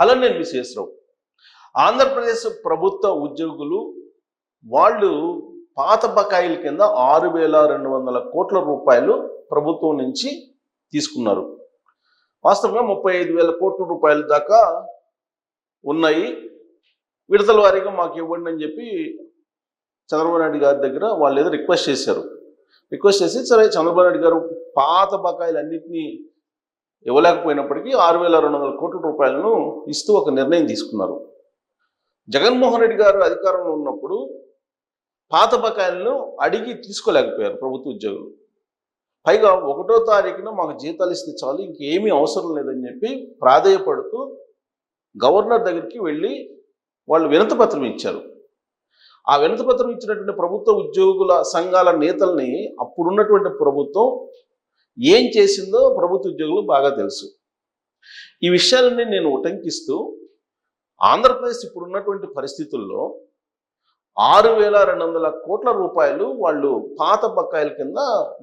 అలా నేను విశేషరావు. ఆంధ్రప్రదేశ్ ప్రభుత్వ ఉద్యోగులు వాళ్ళు పాత బకాయిల కింద 6,200 కోట్ల రూపాయలు ప్రభుత్వం నుంచి తీసుకున్నారు. వాస్తవంగా 35,000 కోట్ల రూపాయల దాకా ఉన్నాయి. విడతల వారీగా మాకు ఇవ్వండి అని చెప్పి చంద్రబాబు నాయుడు గారి దగ్గర వాళ్ళు ఏదో రిక్వెస్ట్ చేశారు. రిక్వెస్ట్ చేసి సరే చంద్రబాబు నాయుడు గారు పాత బకాయిలన్నింటినీ ఇవ్వలేకపోయినప్పటికీ 6,200 కోట్ల రూపాయలను ఇస్తూ ఒక నిర్ణయం తీసుకున్నారు. జగన్మోహన్ రెడ్డి గారు అధికారంలో ఉన్నప్పుడు పాత బకాయిలను అడిగి తీసుకోలేకపోయారు ప్రభుత్వ ఉద్యోగులు. పైగా 1వ తారీఖున మాకు జీతాలు ఇస్తే చాలు, ఇంకేమీ అవసరం లేదని చెప్పి ప్రాధేయపడుతూ గవర్నర్ దగ్గరికి వెళ్ళి వాళ్ళు వినతిపత్రం ఇచ్చారు. ఆ వినతిపత్రం ఇచ్చినటువంటి ప్రభుత్వ ఉద్యోగుల సంఘాల నేతల్ని అప్పుడున్నటువంటి ప్రభుత్వం ఏం చేసిందో ప్రభుత్వ ఉద్యోగులు బాగా తెలుసు. ఈ విషయాలన్నీ నేను ఉటంకిస్తూ ఆంధ్రప్రదేశ్ ఇప్పుడున్నటువంటి పరిస్థితుల్లో 6,200 కోట్ల రూపాయలు వాళ్ళు పాత బకాయిల కింద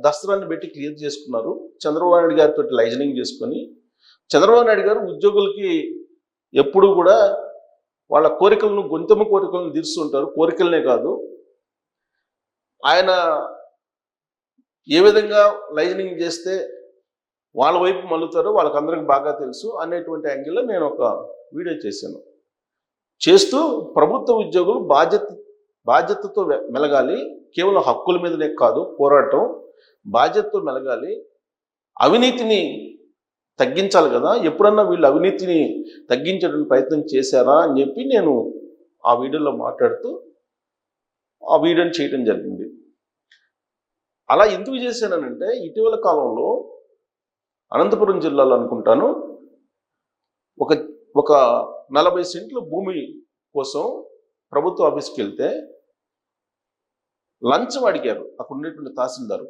దసరాన్ని పెట్టి క్లియర్ చేసుకున్నారు. చంద్రబాబు నాయుడు గారితో లైజనింగ్ చేసుకొని చంద్రబాబు నాయుడు గారు ఉద్యోగులకి ఎప్పుడు కూడా వాళ్ళ కోరికలను గొంతెమ్మ కోరికలను తీరుస్తుంటారు. కోరికలనే కాదు, ఆయన ఏ విధంగా లైజనింగ్ చేస్తే వాళ్ళ వైపు మళ్ళుతారో వాళ్ళకందరికీ బాగా తెలుసు అనేటువంటి యాంగిల్లో నేను ఒక వీడియో చేస్తూ ప్రభుత్వ ఉద్యోగులు బాధ్యతతో మెలగాలి, కేవలం హక్కుల మీదనే కాదు పోరాటం, బాధ్యతతో మెలగాలి, అవినీతిని తగ్గించాలి కదా, ఎప్పుడన్నా వీళ్ళు అవినీతిని తగ్గించడానికి ప్రయత్నం చేశారా అని చెప్పి నేను ఆ వీడియోలో మాట్లాడుతూ ఆ వీడియోని చేయడం జరిగింది. అలా ఎందుకు చేశానంటే ఇటీవల కాలంలో అనంతపురం జిల్లాలో అనుకుంటాను ఒక 40 సెంట్ల భూమి కోసం ప్రభుత్వ ఆఫీస్కి వెళ్తే లంచం అడిగారు. అక్కడ ఉండేటువంటి తహసీల్దారు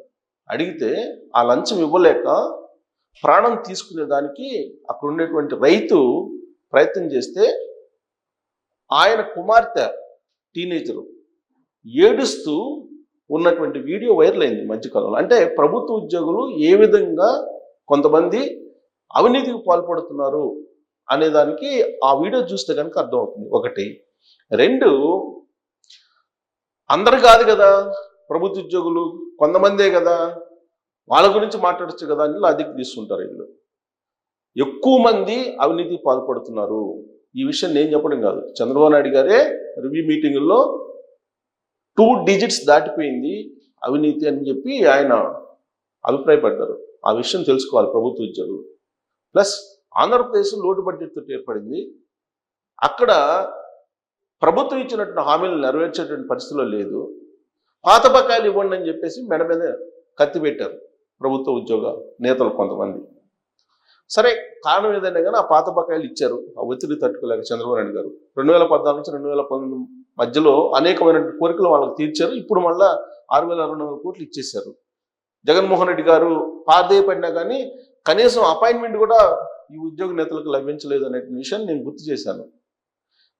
అడిగితే ఆ లంచం ఇవ్వలేక ప్రాణం తీసుకునే దానికి అక్కడ ఉండేటువంటి రైతు ప్రయత్నం చేస్తే ఆయన కుమార్తె టీనేజరు ఏడుస్తూ ఉన్నటువంటి వీడియో వైరల్ అయింది మధ్యకాలంలో. అంటే ప్రభుత్వ ఉద్యోగులు ఏ విధంగా కొంతమంది అవినీతికి పాల్పడుతున్నారు అనేదానికి ఆ వీడియో చూస్తే కనుక అర్థమవుతుంది. 1. 2, అందరు కాదు కదా ప్రభుత్వ ఉద్యోగులు, కొంతమందే కదా, వాళ్ళ గురించి మాట్లాడచ్చు కదా అని లాజిక్ తీసుకుంటారు. వీళ్ళు ఎక్కువ మంది అవినీతికి పాల్పడుతున్నారు. ఈ విషయం నేను చెప్పడం కాదు, చంద్రబాబు నాయుడు గారే రివ్యూ మీటింగుల్లో 2 digits దాటిపోయింది అవినీతి అని చెప్పి ఆయన అభిప్రాయపడ్డారు. ఆ విషయం తెలుసుకోవాలి ప్రభుత్వ ఉద్యోగులు. ప్లస్ ఆంధ్రప్రదేశ్ లోటు బడ్జెట్తో ఏర్పడింది. అక్కడ ప్రభుత్వం ఇచ్చినటువంటి హామీలు నెరవేర్చేటువంటి పరిస్థితిలో లేదు. పాత బకాయిలు ఇవ్వండి అని చెప్పేసి మెడ మీద కత్తి పెట్టారు ప్రభుత్వ ఉద్యోగ నేతలు కొంతమంది. సరే, కారణం ఏదైనా కానీ ఆ పాత బకాయిలు ఇచ్చారు. ఆ ఒత్తిడి తట్టుకోలేక చంద్రబాబు నాయుడు గారు 2014 నుంచి 2019 మధ్యలో అనేకమైన కోరికలు వాళ్ళకి తీర్చారు. ఇప్పుడు మళ్ళా 6,200 కోట్లు ఇచ్చేశారు. జగన్మోహన్ రెడ్డి గారు పాదేయపడినా కానీ కనీసం అపాయింట్మెంట్ కూడా ఈ ఉద్యోగ నేతలకు లభించలేదు అనే విషయాన్ని నేను గుర్తు చేశాను.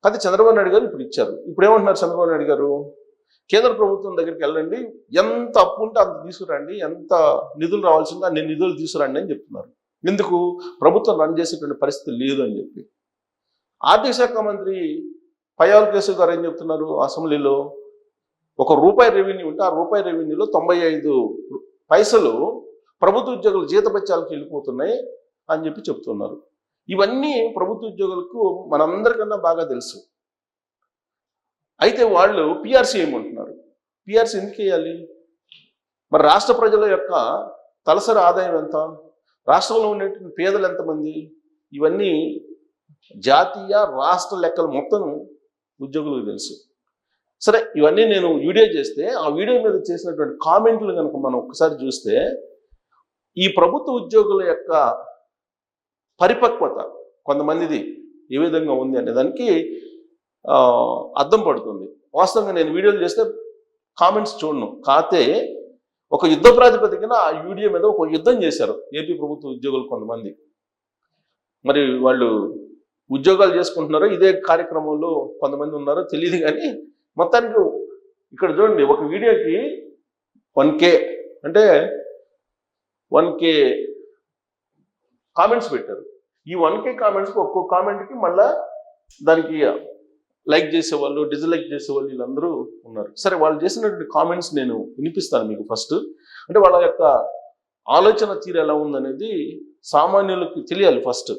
కానీ చంద్రబాబు నాయుడు గారు ఇప్పుడు ఇచ్చారు. ఇప్పుడు ఏమంటున్నారు చంద్రబాబు నాయుడు గారు? కేంద్ర ప్రభుత్వం దగ్గరికి వెళ్ళండి, ఎంత అప్పు ఉంటే అంత తీసుకురండి, ఎంత నిధులు రావాల్సిందో అన్ని నిధులు తీసుకురండి అని చెప్తున్నారు. ఎందుకు? ప్రభుత్వం రన్ చేసేటువంటి పరిస్థితి లేదు అని చెప్పి. ఆర్థిక శాఖ మంత్రి పయ్యావుల కేశవ్ గారు ఏం చెప్తున్నారు అసెంబ్లీలో? ₹1 రెవెన్యూ ఉంటే ఆ రూపాయి రెవెన్యూలో 95 పైసలు ప్రభుత్వ ఉద్యోగుల జీతభత్యాలకు వెళ్ళిపోతున్నాయి అని చెప్పి చెప్తున్నారు. ఇవన్నీ ప్రభుత్వ ఉద్యోగులకు మనందరికన్నా బాగా తెలుసు. అయితే వాళ్ళు పిఆర్సీ ఏమంటున్నారు? పిఆర్సీ ఎందుకు వేయాలి? మరి రాష్ట్ర ప్రజల యొక్క తలసరి ఆదాయం ఎంత? రాష్ట్రంలో ఉండేటువంటి పేదలు ఎంతమంది? ఇవన్నీ జాతీయ రాష్ట్ర లెక్కలు మొత్తం ఉద్యోగులకు తెలుసు. సరే, ఇవన్నీ నేను వీడియో చేస్తే ఆ వీడియో మీద చేసినటువంటి కామెంట్లు కనుక మనం ఒకసారి చూస్తే ఈ ప్రభుత్వ ఉద్యోగుల యొక్క పరిపక్వత కొంతమందిది ఏ విధంగా ఉంది అనే దానికి అర్థం పడుతుంది. వాస్తవంగా నేను వీడియోలు చేస్తే కామెంట్స్ చూడను, కాతే ఒక యుద్ధ ప్రాతిపదికన ఆ వీడియో మీద ఒక యుద్ధం చేశారు ఏపీ ప్రభుత్వ ఉద్యోగులు కొంతమంది. మరి వాళ్ళు ఉద్యోగాలు చేసుకుంటున్నారో ఇదే కార్యక్రమంలో కొంతమంది ఉన్నారో తెలియదు, కానీ మొత్తానికి ఇక్కడ చూడండి, ఒక వీడియోకి 1K అంటే 1K కామెంట్స్ పెట్టారు. ఈ 1K కామెంట్స్కి ఒక్కో కామెంట్కి మళ్ళా దానికి లైక్ చేసేవాళ్ళు, డిస్లైక్ చేసేవాళ్ళు వీళ్ళందరూ ఉన్నారు. సరే, వాళ్ళు చేసినటువంటి కామెంట్స్ నేను వినిపిస్తాను మీకు ఫస్ట్. అంటే వాళ్ళ యొక్క ఆలోచన తీరు ఎలా ఉందనేది సామాన్యులకు తెలియాలి ఫస్ట్.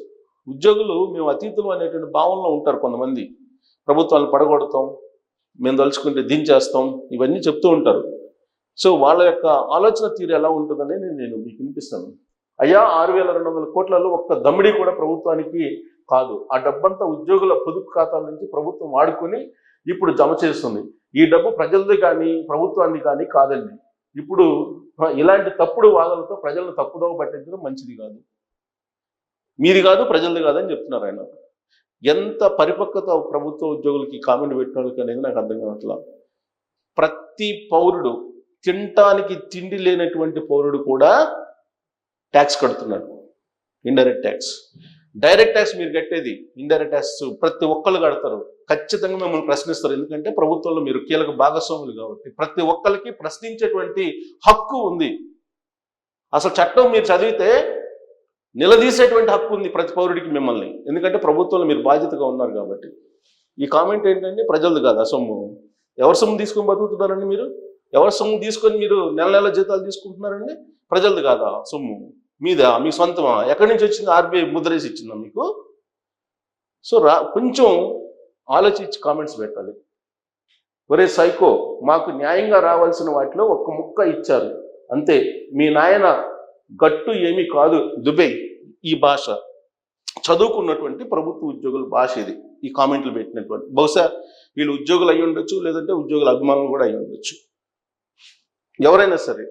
ఉద్యోగులు మేము అతీతులు అనేటువంటి భావనలో ఉంటారు కొంతమంది. ప్రభుత్వాలను పడగొడతాం, మేము తలుచుకుంటే దించేస్తాం, ఇవన్నీ చెప్తూ ఉంటారు. సో వాళ్ళ యొక్క ఆలోచన తీరు ఎలా ఉంటుందని నేను మీకు వినిపిస్తాను. అయ్యా, 6,200 కోట్లలో ఒక్క దమ్మిడి కూడా ప్రభుత్వానికి కాదు. ఆ డబ్బంతా ఉద్యోగుల పొదుపు ఖాతాల నుంచి ప్రభుత్వం వాడుకొని ఇప్పుడు జమ చేస్తుంది. ఈ డబ్బు ప్రజలది కానీ ప్రభుత్వాన్ని కానీ కాదండి. ఇప్పుడు ఇలాంటి తప్పుడు వాదనలతో ప్రజలను తప్పుదోవ పట్టించడం మంచిది కాదు. మీది కాదు, ప్రజలది కాదని చెప్తున్నారు ఆయన. ఎంత పరిపక్వత ప్రభుత్వ ఉద్యోగులకి కామెంట్ పెట్టిన వాళ్ళకి అనేది నాకు అర్థం కావట్లా. ప్రతి పౌరుడు, తినటానికి తిండి లేనటువంటి పౌరుడు కూడా ట్యాక్స్ కడుతున్నాడు, ఇండైరెక్ట్ ట్యాక్స్. డైరెక్ట్ ట్యాక్స్ మీరు కట్టేది, ఇండైరెక్ట్ ట్యాక్స్ ప్రతి ఒక్కళ్ళు కడతారు. ఖచ్చితంగా మిమ్మల్ని ప్రశ్నిస్తారు, ఎందుకంటే ప్రభుత్వంలో మీరు కీలక భాగస్వాములు కాబట్టి. ప్రతి ఒక్కరికి ప్రశ్నించేటువంటి హక్కు ఉంది. అసలు చట్టం మీరు చదివితే నిలదీసేటువంటి హక్కు ఉంది ప్రతి పౌరుడికి మిమ్మల్ని, ఎందుకంటే ప్రభుత్వంలో మీరు బాధ్యతగా ఉన్నారు కాబట్టి. ఈ కామెంట్ ఏంటంటే ప్రజలది కాదు ఆ సొమ్ము. ఎవరి సొమ్ము తీసుకొని బతుకుతున్నారండి మీరు? ఎవరి సొమ్ము తీసుకొని మీరు నెల నెల జీతాలు తీసుకుంటున్నారండి? ప్రజలది కాదా సొమ్ము? మీదా? మీ సొంతమా? ఎక్కడి నుంచి వచ్చింది? ఆర్బీఐ ముద్రేసి ఇచ్చిందా మీకు? సో కొంచెం ఆలోచించి కామెంట్స్ పెట్టాలి. ఒరే సైకో, మాకు న్యాయంగా రావాల్సిన వాటిలో ఒక్క ముక్క ఇచ్చారు అంతే. మీ నాయన గట్టు ఏమీ కాదు దుబై. ఈ భాష చదువుకున్నటువంటి ప్రభుత్వ ఉద్యోగుల భాష ఇది. ఈ కామెంట్లు పెట్టినటువంటి బహుశా వీళ్ళు ఉద్యోగులు అయి ఉండొచ్చు, లేదంటే ఉద్యోగుల అభిమానులు కూడా అయి ఉండొచ్చు. ఎవరైనా సరే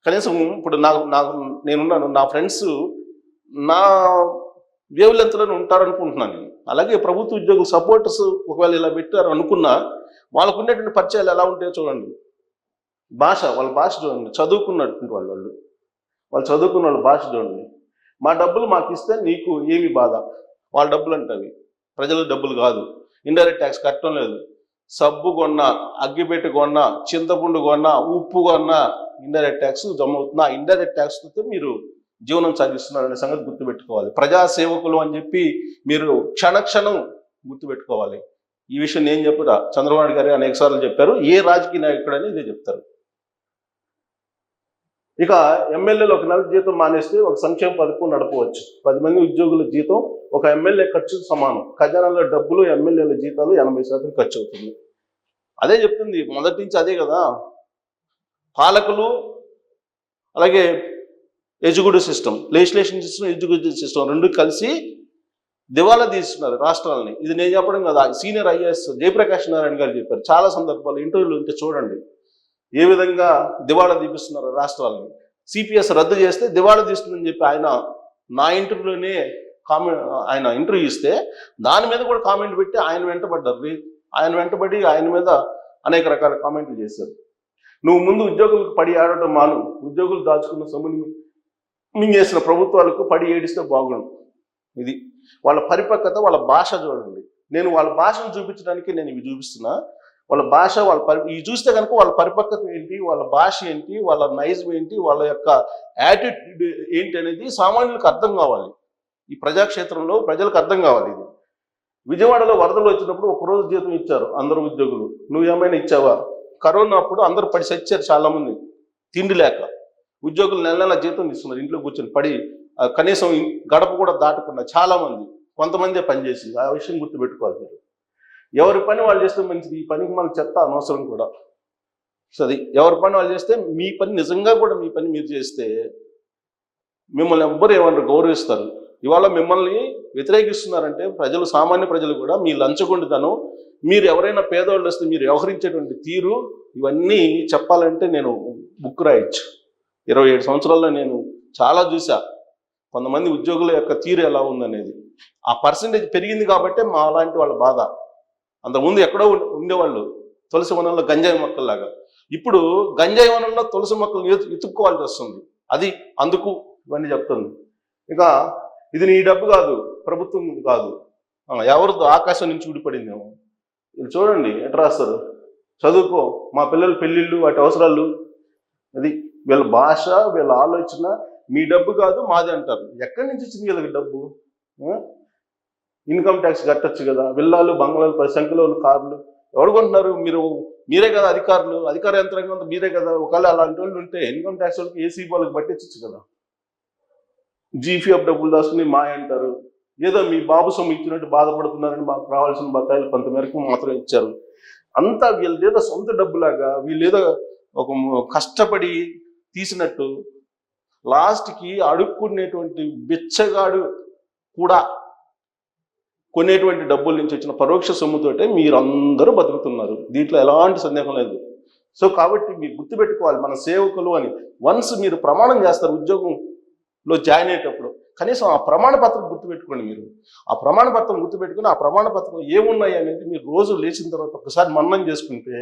కనీసం ఇప్పుడు నేనున్నాను, నా ఫ్రెండ్స్ నా వేవ్ లెంత్లోనే ఉంటారనుకుంటున్నాను నేను. అలాగే ప్రభుత్వ ఉద్యోగులు సపోర్టర్స్ ఒకవేళ ఇలా పెట్టారు అనుకున్నా, వాళ్ళకు ఉండేటువంటి పరిచయాలు ఎలా ఉంటాయో చూడండి. భాష, వాళ్ళ భాష చూడండి. చదువుకున్నటువంటి వాళ్ళు చదువుకున్న వాళ్ళ భాష చూడండి. మా డబ్బులు మాకు ఇస్తే నీకు ఏమి బాధ? వాళ్ళ డబ్బులు అంటవి, ప్రజల డబ్బులు కాదు. ఇండైరెక్ట్ ట్యాక్స్ కట్టడం లేదు. సబ్బు కొన్నా, అగ్గిపెట్టి కొన్నా, చింతపండు కొన్నా, ఉప్పు కొన్నా ఇండైరెక్ట్ ట్యాక్స్ జమ అవుతుంది. ఆ ఇండైరెక్ట్ ట్యాక్స్తో మీరు జీవనం సాగిస్తున్నారనే సంగతి గుర్తుపెట్టుకోవాలి. ప్రజాసేవకులు అని చెప్పి మీరు క్షణక్షణం గుర్తుపెట్టుకోవాలి. ఈ విషయం నేను చెప్పుదా, చంద్రబాబు నాయుడు గారు అనేక సార్లు చెప్పారు. ఏ రాజకీయ నాయకుడని ఇదే చెప్తారు. ఇక ఎమ్మెల్యేలు ఒక నెల జీతం మానేస్తే ఒక సంక్షేమ పథకం నడపవచ్చు. 10 మంది ఉద్యోగుల జీతం ఒక ఎమ్మెల్యే ఖర్చు సమానం. ఖజానాలో డబ్బులు, ఎమ్మెల్యేల జీతాలు 80% ఖర్చు అవుతుంది. అదే చెప్తుంది మొదటి నుంచి, అదే కదా. పాలకులు అలాగే executive system, legislation system, executive system రెండు కలిసి దివాలా తీస్తున్నారు రాష్ట్రాలని. ఇది నేను చెప్పడం కదా, సీనియర్ ఐఏఎస్ జయప్రకాష్ నారాయణ గారు చెప్పారు. చాలా సందర్భాలు ఇంటర్వ్యూలు ఉంటే చూడండి ఏ విధంగా దివాళా తీపిస్తున్నారు రాష్ట్రాలని. సిపిఎస్ రద్దు చేస్తే దివాళా తీస్తుందని చెప్పి ఆయన నా ఇంటర్వ్యూలోనే ఆయన ఇంటర్వ్యూ ఇస్తే దాని మీద కూడా కామెంట్ పెట్టి ఆయన వెంటబడ్డారు. ఆయన మీద అనేక రకాల కామెంట్లు చేశారు. నువ్వు ముందు ఉద్యోగులకు పడి ఆడటం మాను, ఉద్యోగులు దాచుకున్న సొమ్ముని మింగేసిన ప్రభుత్వాలకు పడి ఏడిస్తే బాగుండు. ఇది వాళ్ళ పరిపక్వత, వాళ్ళ భాష చూడండి. నేను వాళ్ళ భాషను చూపించడానికి నేను ఇవి చూపిస్తున్నా. వాళ్ళ భాష, ఇవి చూస్తే కనుక వాళ్ళ పరిపక్వత ఏంటి, వాళ్ళ భాష ఏంటి, వాళ్ళ నైజం ఏంటి, వాళ్ళ యొక్క యాటిట్యూడ్ ఏంటి అనేది సామాన్యులకు అర్థం కావాలి. ఈ ప్రజాక్షేత్రంలో ప్రజలకు అర్థం కావాలి. ఇది విజయవాడలో వరదలు వచ్చినప్పుడు ఒకరోజు జీతం ఇచ్చారు అందరు ఉద్యోగులు. నువ్వేమైనా ఇచ్చావా? కరోనా అప్పుడు అందరూ పడి చచ్చారు చాలా మంది తిండి లేక. ఉద్యోగులు నెల నెల జీతం ఇస్తున్నారు, ఇంట్లో కూర్చొని పడి కనీసం గడప కూడా దాటకుండా చాలా మంది, కొంతమందే పనిచేసింది. ఆ విషయం గుర్తుపెట్టుకోవాలి మీరు. ఎవరి పని వాళ్ళు చేస్తే మంచిది. ఈ పనికి మనకు చెత్త అనవసరం కూడా. సరే, ఎవరి పని వాళ్ళు చేస్తే, మీ పని నిజంగా కూడా మీ పని మీరు చేస్తే మిమ్మల్ని ఎవ్వరు ఏమన్నా గౌరవిస్తారు. ఇవాళ మిమ్మల్ని వ్యతిరేకిస్తున్నారంటే ప్రజలు, సామాన్య ప్రజలు కూడా మీ లంచగొండితనం, మీరు ఎవరైనా పేదవాళ్ళు వస్తే మీరు వ్యవహరించేటువంటి తీరు, ఇవన్నీ చెప్పాలంటే నేను బుక్ రాయొచ్చు. 27 సంవత్సరాల్లో నేను చాలా చూసా కొంతమంది ఉద్యోగుల యొక్క తీరు ఎలా ఉందనేది. ఆ పర్సంటేజ్ పెరిగింది కాబట్టి మా అలాంటి వాళ్ళ బాధ. అంతకుముందు ఎక్కడో ఉండేవాళ్ళు తులసి వనంలో గంజాయి మొక్కల్లాగా. ఇప్పుడు గంజాయి వనంలో తులసి మొక్కలు ఎత్తుక్కోవాల్సి వస్తుంది. అది అందుకు ఇవన్నీ చెప్తుంది. ఇక ఇది నీ డబ్బు కాదు, ప్రభుత్వం కాదు, ఎవరితో ఆకాశం నుంచి ఊడిపడిందేమో. ఇది చూడండి ఎట్లా రాస్తారు. చదువుకో, మా పిల్లల పెళ్ళిళ్ళు, వాటి అవసరాలు. అది వీళ్ళ భాష, వీళ్ళ ఆలోచన. మీ డబ్బు కాదు మాది అంటారు. ఎక్కడి నుంచి వచ్చింది వీళ్ళకి డబ్బు? ఇన్కమ్ ట్యాక్స్ కట్టచ్చు కదా, విల్లాలు బంగ్లాలు 10 సంఖ్యలో ఉన్న కార్లు ఎవరు కొంటున్నారు? మీరే కదా అధికారులు, అధికార యంత్రాంగం అంతా మీరే కదా. ఒకవేళ అలాంటి వాళ్ళు ఉంటే ఇన్కమ్ ట్యాక్స్ వాళ్ళకి ఏసీ వాళ్ళకి పట్టించచ్చు కదా. జీపీఎఫ్ డబ్బులు దాచుకుని మాయ అంటారు, ఏదో మీ బాబు సొమ్ము ఇచ్చినట్టు బాధపడుతున్నారని మాకు రావాల్సిన బకాయిలు కొంతమేరకు మాత్రం ఇచ్చారు. అంతా వీళ్ళేదో సొంత డబ్బులాగా వీళ్ళేదో ఒక కష్టపడి తీసినట్టు లాస్ట్కి అడుక్కునేటువంటి బిచ్చగాడు కూడా కొనేటువంటి డబ్బుల నుంచి వచ్చిన పరోక్ష సొమ్ముతోటే మీరందరూ బతుకుతున్నారు. దీంట్లో ఎలాంటి సందేహం లేదు. సో కాబట్టి మీరు గుర్తుపెట్టుకోవాలి, మన సేవకులు అని వన్స్ మీరు ప్రమాణం చేస్తారు ఉద్యోగంలో జాయిన్ అయ్యేటప్పుడు, కనీసం ఆ ప్రమాణ పత్రం గుర్తుపెట్టుకోండి. మీరు ఆ ప్రమాణ పత్రం గుర్తుపెట్టుకుని ఆ ప్రమాణ పత్రం ఏమున్నాయి అనేది మీరు రోజు లేచిన తర్వాత ఒకసారి మననం చేసుకుంటే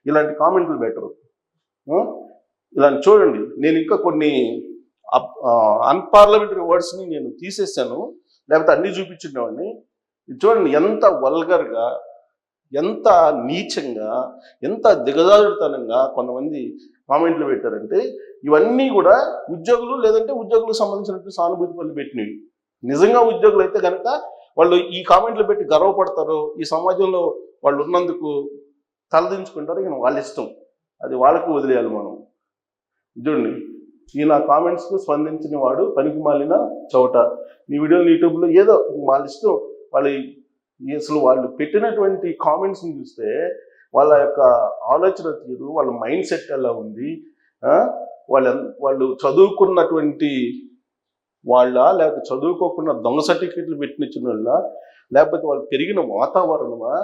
ఇలాంటి కామెంట్లు బెటరు. ఇలాంటి చూడండి, నేను ఇంకా కొన్ని అన్పార్లమెంటరీ వర్డ్స్ని నేను తీసేసాను, లేకపోతే అన్నీ చూపించుకునేవాడిని. చూడండి ఎంత వల్గర్గా, ఎంత నీచంగా, ఎంత దిగజారుడుతనంగా కొంతమంది కామెంట్లు పెట్టారంటే ఇవన్నీ కూడా ఉద్యోగులు లేదంటే ఉద్యోగులకు సంబంధించినటువంటి సానుభూతి పనులు పెట్టినవి. నిజంగా ఉద్యోగులు అయితే కనుక వాళ్ళు ఈ కామెంట్లు పెట్టి గర్వపడతారు, ఈ సమాజంలో వాళ్ళు ఉన్నందుకు తలదించుకుంటారు. ఇక వాళ్ళ ఇష్టం, అది వాళ్ళకు వదిలేయాలి మనం. చూడండి, ఈ నా కామెంట్స్కు స్పందించిన వాడు పనికి మాలిన చౌట. ఈ వీడియోలు యూట్యూబ్లో ఏదో వాళ్ళ ఇష్టం. అసలు వాళ్ళు పెట్టినటువంటి కామెంట్స్ని చూస్తే వాళ్ళ యొక్క ఆలోచన తీరు, వాళ్ళ మైండ్ సెట్ ఎలా ఉంది, వాళ్ళు చదువుకున్నటువంటి వాళ్ళ, లేకపోతే చదువుకోకుండా దొంగ సర్టిఫికెట్లు పెట్టిన వాళ్ళ, లేకపోతే వాళ్ళు పెరిగిన వాతావరణమా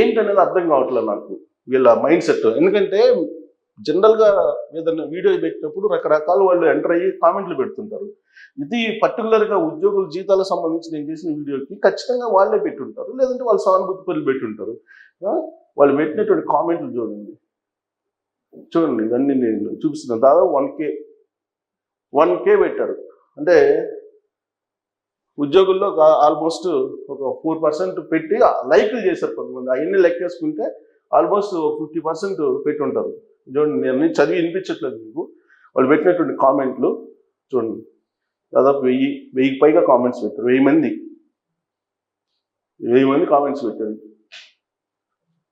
ఏంటనేది అర్థం కావట్లేదు నాకు వీళ్ళ మైండ్ సెట్. ఎందుకంటే జనరల్గా ఏదైనా వీడియో పెట్టినప్పుడు రకరకాల వాళ్ళు ఎంటర్ అయ్యి కామెంట్లు పెడుతుంటారు. ఇది పర్టికులర్గా ఉద్యోగుల జీతాలకు సంబంధించి నేను చేసిన వీడియోకి ఖచ్చితంగా వాళ్ళే పెట్టుంటారు, లేదంటే వాళ్ళు సానుభూతి పనులు పెట్టుంటారు. వాళ్ళు పెట్టినటువంటి కామెంట్లు చూడండి ఇవన్నీ నేను చూపిస్తున్నాను. దాదాపు 1K పెట్టారు. అంటే ఉద్యోగుల్లో ఆల్మోస్ట్ ఒక 4% పెట్టి లైక్లు చేశారు కొంతమంది. అవన్నీ లెక్కేసుకుంటే ఆల్మోస్ట్ 50% పెట్టి ఉంటారు. చూడండి, నేను చదివి వినిపించట్లేదు మీకు. వాళ్ళు పెట్టినటువంటి కామెంట్లు చూడండి, దాదాపు 1000 పైగా కామెంట్స్ పెట్టారు. 1000 మంది కామెంట్స్ పెట్టారు.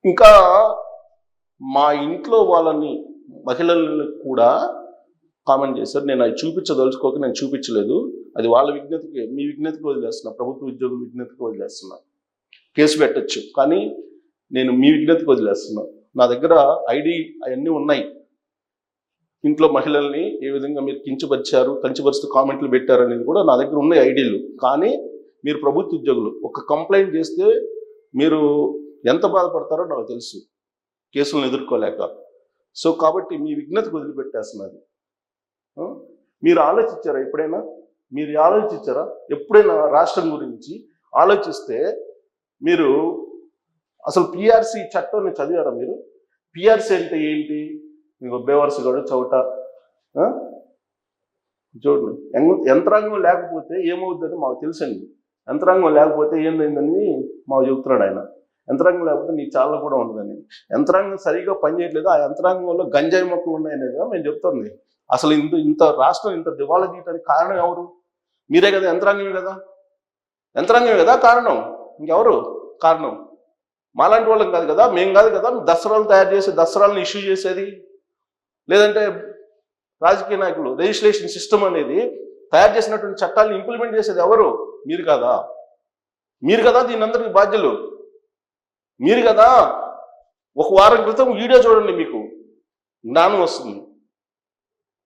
ఇంకా మా ఇంట్లో వాళ్ళని మహిళలను కూడా కామెంట్ చేశారు. నేను అది చూపించదలుచుకోక నేను చూపించలేదు. అది వాళ్ళ విజ్ఞతకి, మీ విజ్ఞతకి వదిలేస్తున్నా, ప్రభుత్వ ఉద్యోగుల విజ్ఞతకి వదిలేస్తున్నా. కేసు పెట్టచ్చు, కానీ నేను మీ విజ్ఞతకి వదిలేస్తున్నా. నా దగ్గర ఐడి అవన్నీ ఉన్నాయి. ఇంట్లో మహిళల్ని ఏ విధంగా మీరు కించపరుస్తూ కామెంట్లు పెట్టారు అనేది కూడా నా దగ్గర ఉన్నాయి ఐడీలు. కానీ మీరు ప్రభుత్వ ఉద్యోగులు ఒక కంప్లైంట్ చేస్తే మీరు ఎంత బాధపడతారో నాకు తెలుసు, కేసులను ఎదుర్కోలేక. సో కాబట్టి మీ విజ్ఞతకు వదిలిపెట్టేస్తున్నది. మీరు ఆలోచించారా ఎప్పుడైనా? ఎప్పుడైనా రాష్ట్రం గురించి ఆలోచిస్తే మీరు అసలు పిఆర్సీ చట్టాన్ని చదివారా? మీరు పిఆర్సీ అంటే ఏంటి? మీకు బేవర్స్ గడు చౌట. చూడండి, యంత్రాంగం లేకపోతే ఏమవుతుందని మాకు తెలుసండి. యంత్రాంగం లేకపోతే ఏందని మాకు చెబుతున్నాడు ఆయన. యంత్రాంగం లేకపోతే నీ చాలా కూడా ఉండదని. యంత్రాంగం సరిగా పనిచేయట్లేదు, ఆ యంత్రాంగంలో గంజాయి మొక్కలు ఉన్నాయనేది మేము చెప్తుంది. అసలు ఇంత రాష్ట్రం ఇంత దివాళా తీయటానికి కారణం ఎవరు? మీరే కదా, యంత్రాంగమే కదా కారణం. ఇంకెవరు కారణం? మాలాంటి వాళ్ళం కాదు కదా, మేము కాదు కదా దసరాలు తయారు చేసి దసరాలను ఇష్యూ చేసేది, లేదంటే రాజకీయ నాయకులు రిజిస్ట్రేషన్ సిస్టమ్ అనేది తయారు చేసినటువంటి చట్టాలను ఇంప్లిమెంట్ చేసేది ఎవరు? మీరు కదా దీని అందరికి బాధ్యులు. మీరు కదా. ఒక వారం క్రితం వీడియో చూడండి, మీకు జ్ఞానం వస్తుంది.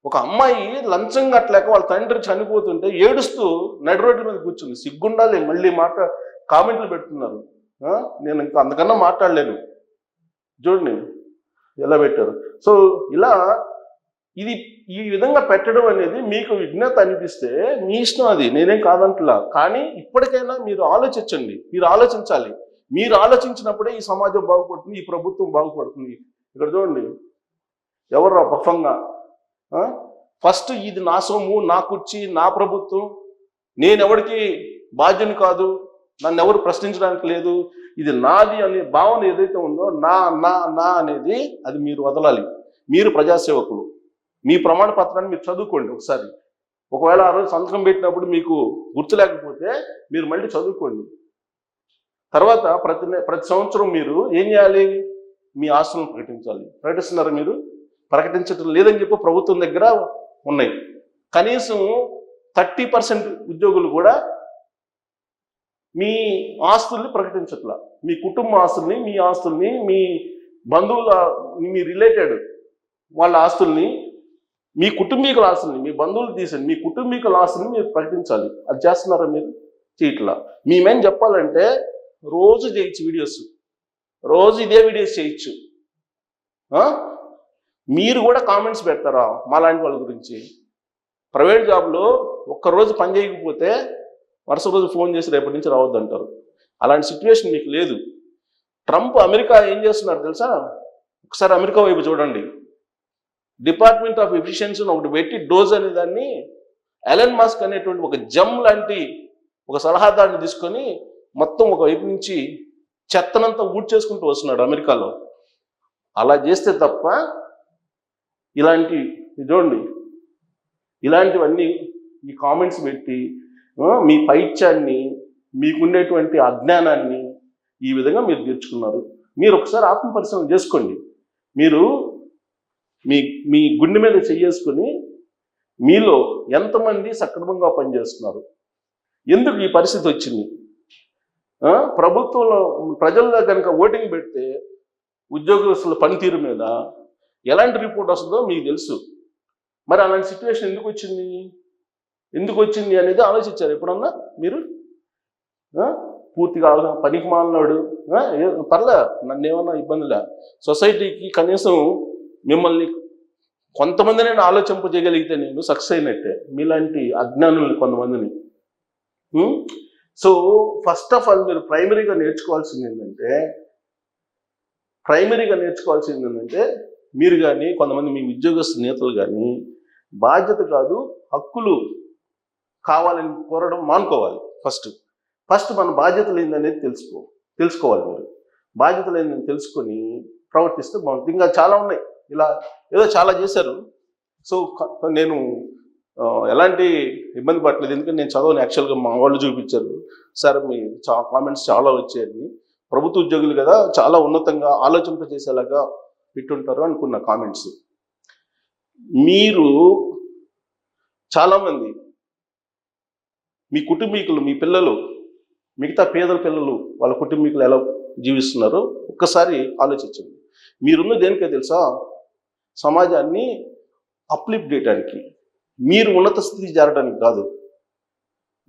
ఒక అమ్మాయి లంచం కట్టలేక వాళ్ళ తండ్రి చనిపోతుంటే ఏడుస్తూ నడి రోడ్ల మీద కూర్చుంది. సిగ్గుండాలి, మళ్ళీ కామెంట్లు పెడుతున్నారు. నేను ఇంకా అంతకన్నా మాట్లాడలేను. చూడండి ఎలా పెట్టారు. సో ఇలా ఈ విధంగా పెట్టడం అనేది మీకు విఘ్నత అనిపిస్తే మీ ఇష్టం, అది నేనేం కాదంటలా. కానీ ఇప్పటికైనా మీరు ఆలోచించండి, మీరు ఆలోచించాలి. మీరు ఆలోచించినప్పుడే ఈ సమాజం బాగుపడుతుంది, ఈ ప్రభుత్వం బాగుపడుతుంది. ఇక్కడ చూడండి, ఎవరు పఫంగా ఫస్ట్ ఇది నా సొమ్ము, నా కుర్చీ, నా ప్రభుత్వం, నేనెవరికి బాధ్యుని కాదు, నన్ను ఎవరు ప్రశ్నించడానికి లేదు, ఇది నాది అనే భావన ఏదైతే ఉందో నా నా నా అనేది అది మీరు వదలాలి. మీరు ప్రజాసేవకులు, మీ ప్రమాణ పత్రాన్ని మీరు చదువుకోండి ఒకసారి. ఒకవేళ ఆ రోజు సంతకం పెట్టినప్పుడు మీకు గుర్తు లేకపోతే పెడితే మీరు మళ్ళీ చదువుకోండి. తర్వాత ప్రతి సంవత్సరం మీరు ఏం చేయాలి? మీ ఆస్తులను ప్రకటించాలి. ప్రకటిస్తున్నారా మీరు? ప్రకటించడం లేదని చెప్పి ప్రభుత్వం దగ్గర ఉన్నాయి. కనీసం 30% ఉద్యోగులు కూడా మీ ఆస్తుల్ని ప్రకటించట్లా. మీ కుటుంబ ఆస్తుల్ని, మీ ఆస్తుల్ని, మీ బంధువుల, మీ రిలేటెడ్ వాళ్ళ ఆస్తుల్ని, మీ కుటుంబీకుల ఆస్తుల్ని, మీ బంధువులు తీసండి, మీ కుటుంబీకుల ఆస్తుల్ని మీరు ప్రకటించాలి. అది చేస్తున్నారా మీరు? చేయట్లా. మేమేం చెప్పాలంటే రోజు చేయొచ్చు వీడియోస్, రోజు ఇదే వీడియోస్ చేయొచ్చు. మీరు కూడా కామెంట్స్ పెడతారా మాలాంటి వాళ్ళ గురించి? ప్రైవేట్ జాబ్లో ఒక్కరోజు పని చేయకపోతే వరుస రోజు ఫోన్ చేసి రేపటి నుంచి రావద్దు అంటారు. అలాంటి సిచ్యువేషన్ మీకు లేదు. ట్రంప్ అమెరికా ఏం చేస్తున్నారు తెలుసా? ఒకసారి అమెరికా వైపు చూడండి. డిపార్ట్మెంట్ ఆఫ్ ఎఫిషియన్సీ ఒకటి పెట్టి డోజ్ అనే దాన్ని ఎలన్ మస్క్ అనేటువంటి ఒక జమ్ లాంటి ఒక సలహాదారుని తీసుకొని మొత్తం ఒక వైపు నుంచి చెత్తనంతా ఊడ్చేసుకుంటూ వస్తున్నాడు అమెరికాలో. అలా చేస్తే తప్ప ఇలాంటి చూడండి, ఇలాంటివన్నీ ఈ కామెంట్స్ పెట్టి మీ పైత్యాన్ని, మీకుండేటువంటి అజ్ఞానాన్ని ఈ విధంగా మీరు తీర్చుకున్నారు. మీరు ఒకసారి ఆత్మపరిశీలన చేసుకోండి. మీరు మీ గుండె మీద చెయ్యేసుకొని మీలో ఎంతమంది సక్రమంగా పనిచేస్తున్నారు? ఎందుకు ఈ పరిస్థితి వచ్చింది? ప్రభుత్వంలో ప్రజల్లో కనుక ఓటింగ్ పెడితే ఉద్యోగస్తుల పనితీరు మీద ఎలాంటి రిపోర్ట్ వస్తుందో మీకు తెలుసు. మరి అలాంటి సిచ్యువేషన్ ఎందుకు వచ్చింది అనేది ఆలోచించారు ఎప్పుడన్నా మీరు? పూర్తిగా పనికి మాలినాడు పర్లే, నన్ను ఏమన్నా ఇబ్బందిలే, సొసైటీకి కనీసం మిమ్మల్ని కొంతమందినైనా ఆలోచింపజేయగలిగితే నేను సక్సెస్ అయినట్టే. మీలాంటి అజ్ఞానుల్ని కొంతమందిని. సో ఫస్ట్ ఆఫ్ ఆల్ మీరు ప్రైమరీగా నేర్చుకోవాల్సింది ఏంటంటే మీరు కానీ కొంతమంది మీ ఉద్యోగస్తు నేతలు కానీ బాధ్యత కాదు, హక్కులు కావాలని కోరడం మానుకోవాలి. ఫస్ట్ మన బాధ్యతలు ఏందనేది తెలుసుకోవాలి. మీరు బాధ్యతలు ఏందని తెలుసుకొని ప్రవర్తిస్తే బాగుంటుంది. ఇంకా చాలా ఉన్నాయి, ఇలా ఏదో చాలా చేశారు. సో నేను ఎలాంటి ఇబ్బంది పడలేదు, ఎందుకంటే నేను చదవని. యాక్చువల్గా మా వాళ్ళు చూపించారు, సార్ మీ కామెంట్స్ చాలా వచ్చాయని, ప్రభుత్వ ఉద్యోగులు కదా చాలా ఉన్నతంగా ఆలోచింపజేసేలాగా పెట్టుంటారు అనుకున్న కామెంట్స్. మీరు చాలామంది మీ కుటుంబీకులు, మీ పిల్లలు, మిగతా పేదల పిల్లలు వాళ్ళ కుటుంబీకులు ఎలా జీవిస్తున్నారో ఒక్కసారి ఆలోచించండి. మీరున్న దేనికే తెలుసా? సమాజాన్ని అప్లిఫ్ట్ చేయడానికి, మీరు ఉన్నత స్థితి చేరడానికి కాదు.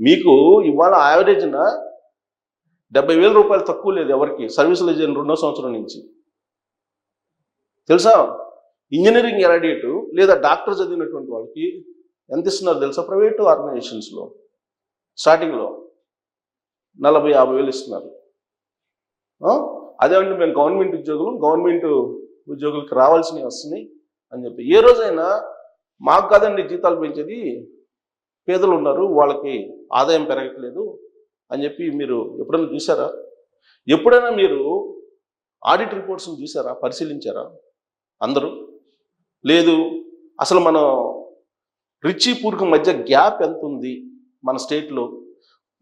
మీకు ఇవాళ యావరేజ్న 70,000 రూపాయలు తక్కువ లేదు ఎవరికి సర్వీసులు చేయని 2వ సంవత్సరం నుంచి. తెలుసా? ఇంజనీరింగ్ గ్రాడ్యుయేట్ లేదా డాక్టర్ చదివినటువంటి వాళ్ళకి ఎంత ఇస్తున్నారు తెలుసా? ప్రైవేట్ ఆర్గనైజేషన్స్లో స్టార్టింగ్లో 40,000-50,000 ఇస్తున్నారు. అదేమంటే మేము గవర్నమెంట్ ఉద్యోగులకు రావాల్సినవి వస్తున్నాయి అని చెప్పి. ఏ రోజైనా మాకు కాదండి జీతాలు పెంచేది, పేదలు ఉన్నారు వాళ్ళకి ఆదాయం పెరగట్లేదు అని చెప్పి మీరు ఎప్పుడైనా చూసారా? ఎప్పుడైనా మీరు ఆడిట్ రిపోర్ట్స్ని చూసారా? పరిశీలించారా? అందరూ లేదు. అసలు మన రిచ్ పూర్కి మధ్య గ్యాప్ ఎంత ఉంది మన స్టేట్లో?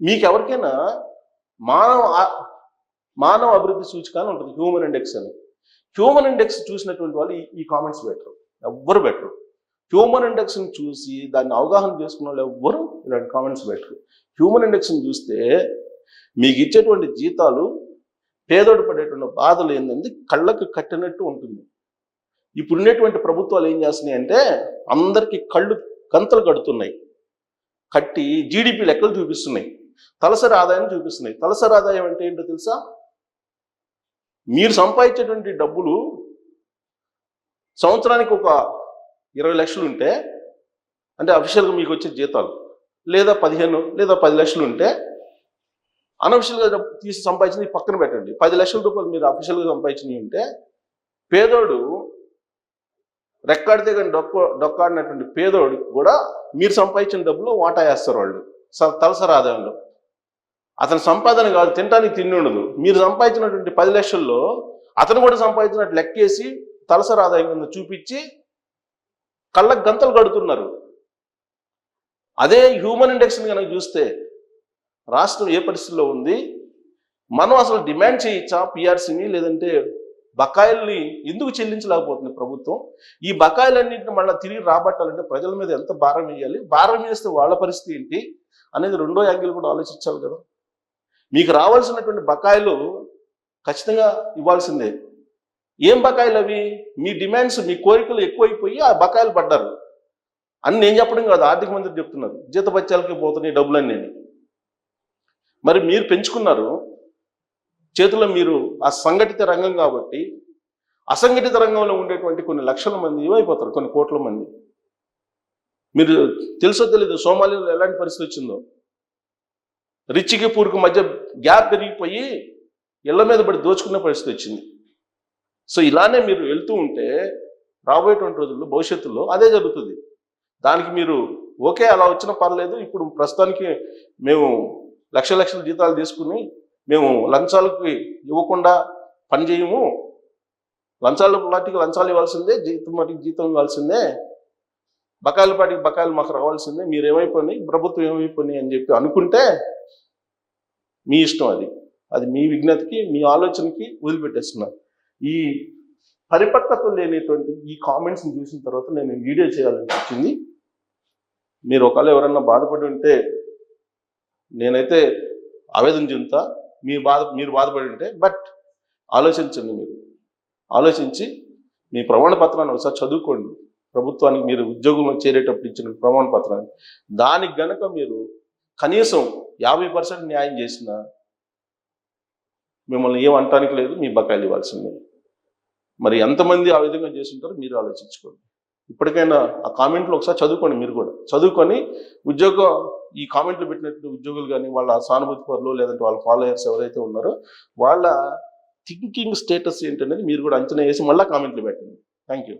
మీకు ఎవరికైనా మానవ అభివృద్ధి సూచిక అని ఉంటుంది, హ్యూమన్ ఇండెక్స్ అని. హ్యూమన్ ఇండెక్స్ చూసినటువంటి వాళ్ళు ఈ కామెంట్స్ పెట్టరు, ఎవ్వరు పెట్టరు. హ్యూమన్ ఇండెక్స్ని చూసి దాన్ని అవగాహన చేసుకున్న వాళ్ళు ఎవ్వరు ఇలాంటి కామెంట్స్ పెట్టరు. హ్యూమన్ ఇండెక్స్ని చూస్తే మీకు ఇచ్చేటువంటి జీతాలు, పేదోడు పడేటువంటి బాధలు ఏంటంటే కళ్ళకు కట్టినట్టు ఉంటుంది. ఇప్పుడున్నటువంటి ప్రభుత్వాలు ఏం చేస్తున్నాయి అంటే అందరికీ కళ్ళు గంతలు కడుతున్నాయి, కట్టి జీడిపి లెక్కలు చూపిస్తున్నాయి, తలసరి ఆదాయం చూపిస్తున్నాయి. తలసరి ఆదాయం అంటే ఏంటో తెలుసా? మీరు సంపాదించేటువంటి డబ్బులు సంవత్సరానికి ఒక 20 లక్షలు ఉంటే, అంటే అఫీషియల్గా మీకు వచ్చే జీతాలు, లేదా 15 లేదా 10 లక్షలు ఉంటే, అనఫిషియల్గా తీసి సంపాదించింది పక్కన పెట్టండి. 10 లక్షల రూపాయలు మీరు అఫీషియల్గా సంపాదించినవి ఉంటే, పేదోడు రెక్కాడితే కానీ డొక్కాడినటువంటి పేదోడు కూడా మీరు సంపాదించిన డబ్బులో వాటా వేస్తారు వాళ్ళు తలసరి ఆదాయంలో. అతని సంపాదన కాదు, తినడానికి తిండి ఉండదు. మీరు సంపాదించినటువంటి 10 లక్షల్లో అతను కూడా సంపాదించినట్టు లెక్కేసి తలసరి ఆదాయం కింద చూపించి కళ్ళకు గంతలు కడుతున్నారు. అదే హ్యూమన్ ఇండెక్స్ని కనుక చూస్తే రాష్ట్రం ఏ పరిస్థితిలో ఉంది, మనం అసలు డిమాండ్ చేయొచ్చా పిఆర్సీని, లేదంటే బకాయిల్ని ఎందుకు చెల్లించలేకపోతుంది ప్రభుత్వం? ఈ బకాయిలన్నింటిని మళ్ళీ తిరిగి రాబట్టాలంటే ప్రజల మీద ఎంత భారం వేయాలి, భారం వేస్తే వాళ్ళ పరిస్థితి ఏంటి అనేది రెండో యాంగిల్ కూడా ఆలోచించాలి కదా. మీకు రావాల్సినటువంటి బకాయిలు ఖచ్చితంగా ఇవ్వాల్సిందే. ఏం బకాయిలు అవి? మీ డిమాండ్స్, మీ కోరికలు ఎక్కువైపోయి ఆ బకాయిలు పడ్డారు అని నేను చెప్పడం కాదు, ఆర్థిక మంత్రి చెప్తున్నారు. జీతభత్యాలకి పోతున్నాయి డబ్బులన్నీ. మరి మీరు పెంచుకున్నారు చేతిలో, మీరు ఆ సంఘటిత రంగం కాబట్టి అసంఘటిత రంగంలో ఉండేటువంటి కొన్ని లక్షల మంది ఏమైపోతారు, కొన్ని కోట్ల మంది. మీరు తెలుసో తెలీదు సోమాలియాలో ఎలాంటి పరిస్థితి వచ్చిందో. రిచ్కి పూర్కి మధ్య గ్యాప్ పెరిగిపోయి ఇళ్ల మీద పడి దోచుకునే పరిస్థితి వచ్చింది. సో ఇలానే మీరు వెళ్తూ ఉంటే రాబోయేటువంటి రోజుల్లో భవిష్యత్తులో అదే జరుగుతుంది. దానికి మీరు ఓకే అలా వచ్చినా పర్లేదు, ఇప్పుడు ప్రస్తుతానికి మేము లక్షల జీతాలు తీసుకుని మేము లంచాలకి ఇవ్వకుండా పని చేయము, లంచాలు పాటికి లంచాలు ఇవ్వాల్సిందే, జీతం మటుకు జీతం ఇవ్వాల్సిందే, బకాయిల పాటికి బకాయిలు మాకు రావాల్సిందే, మీరు ఏమైపోయి ప్రభుత్వం ఏమైపోయి అని చెప్పి అనుకుంటే మీ ఇష్టం. అది మీ విజ్ఞతకి, మీ ఆలోచనకి వదిలిపెట్టేస్తున్నారు. ఈ పరిపక్వత లేనిటువంటి ఈ కామెంట్స్ని చూసిన తర్వాత నేను వీడియో చేయాలనిపించింది. మీరు ఒకవేళ ఎవరన్నా బాధపడి ఉంటే నేనైతే ఆవేదన చెందుతా, మీరు బాధపడి ఉంటే. బట్ ఆలోచించండి, మీరు ఆలోచించి మీ ప్రమాణ పత్రాన్ని ఒకసారి చదువుకోండి. ప్రభుత్వానికి మీరు ఉద్యోగంలో చేరేటప్పుడు ఇచ్చిన ప్రమాణ పత్రాన్ని, దానికి గనక మీరు కనీసం 50% న్యాయం చేసినా మిమ్మల్ని ఏమంటానికి లేదు, మీ బకాయిలు ఇవ్వాల్సిందే. మరి ఎంతమంది ఆ విధంగా చేస్తుంటారో మీరు ఆలోచించుకోండి. ఇప్పటికైనా ఆ కామెంట్లు ఒకసారి చదువుకోండి, మీరు కూడా చదువుకొని ఉద్యోగం, ఈ కామెంట్లు పెట్టినట్టు ఉద్యోగులు కానీ వాళ్ళ సానుభూతి పరులు లేదంటే వాళ్ళ ఫాలోయర్స్ ఎవరైతే ఉన్నారో వాళ్ళ థింకింగ్ స్టేటస్ ఏంటనేది మీరు కూడా అంచనా వేసి మళ్ళీ కామెంట్లు పెట్టండి. Thank you.